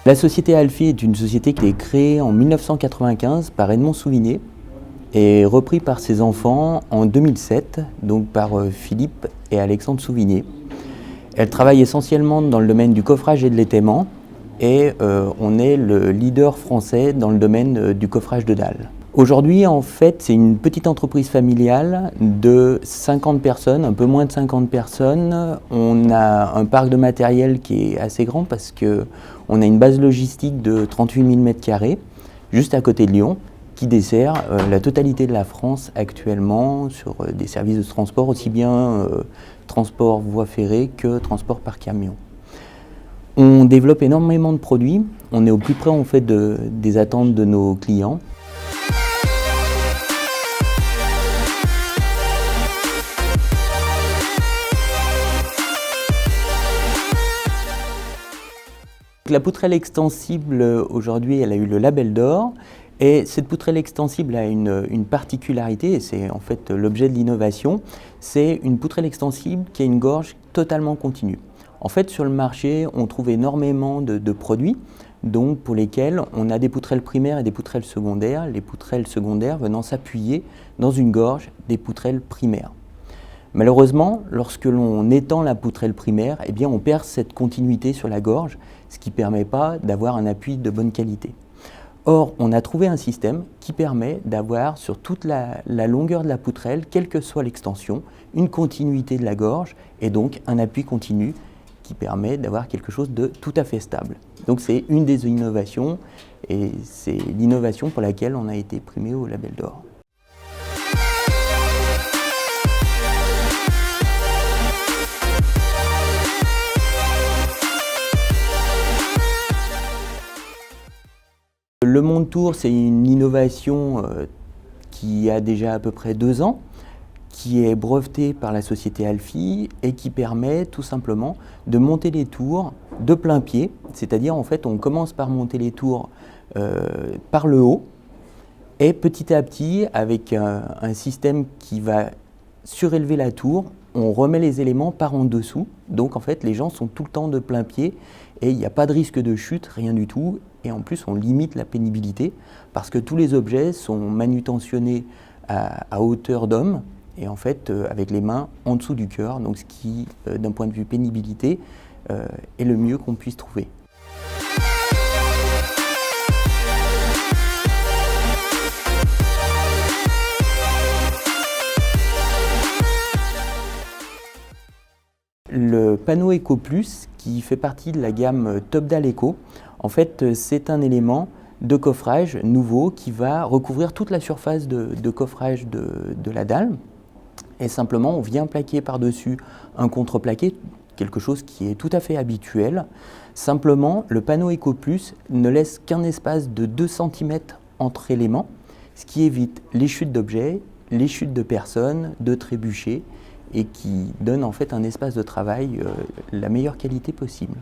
La société Alfie est une société qui est créée en 1995 par Edmond Souvigné et repris par ses enfants en 2007, donc par Philippe et Alexandre Souvigné. Elle travaille essentiellement dans le domaine du coffrage et de l'étaiement et on est le leader français dans le domaine du coffrage de dalles. Aujourd'hui, en fait, c'est une petite entreprise familiale de 50 personnes, un peu moins de 50 personnes. On a un parc de matériel qui est assez grand parce qu'on a une base logistique de 38 000 m², juste à côté de Lyon, qui dessert la totalité de la France actuellement sur des services de transport, aussi bien transport voie ferrée que transport par camion. On développe énormément de produits, on est au plus près en fait des attentes de nos clients. La poutrelle extensible, aujourd'hui, elle a eu le label d'or. Et cette poutrelle extensible a une particularité, et c'est en fait l'objet de l'innovation, c'est une poutrelle extensible qui a une gorge totalement continue. En fait, sur le marché, on trouve énormément de produits, donc pour lesquels on a des poutrelles primaires et des poutrelles secondaires, les poutrelles secondaires venant s'appuyer dans une gorge des poutrelles primaires. Malheureusement, lorsque l'on étend la poutrelle primaire, eh bien, on perd cette continuité sur la gorge, ce qui ne permet pas d'avoir un appui de bonne qualité. Or, on a trouvé un système qui permet d'avoir sur toute la longueur de la poutrelle, quelle que soit l'extension, une continuité de la gorge et donc un appui continu qui permet d'avoir quelque chose de tout à fait stable. Donc c'est une des innovations et c'est l'innovation pour laquelle on a été primé au label d'or. Le Monde Tour, c'est une innovation qui a déjà à peu près 2 ans, qui est brevetée par la société Alfie et qui permet tout simplement de monter les tours de plein pied, c'est-à-dire en fait on commence par monter les tours par le haut et petit à petit avec un système qui va surélever la tour, on remet les éléments par en dessous, donc en fait les gens sont tout le temps de plein pied et il n'y a pas de risque de chute, rien du tout, et en plus on limite la pénibilité parce que tous les objets sont manutentionnés à hauteur d'homme et en fait avec les mains en dessous du cœur, donc ce qui d'un point de vue pénibilité est le mieux qu'on puisse trouver. Le panneau Eco Plus, qui fait partie de la gamme Topdal Eco, en fait, c'est un élément de coffrage nouveau qui va recouvrir toute la surface de coffrage de la dalle. Et simplement, on vient plaquer par-dessus un contreplaqué, quelque chose qui est tout à fait habituel. Simplement, le panneau Eco Plus ne laisse qu'un espace de 2 cm entre éléments, ce qui évite les chutes d'objets, les chutes de personnes, de trébuchets, et qui donne en fait un espace de travail la meilleure qualité possible.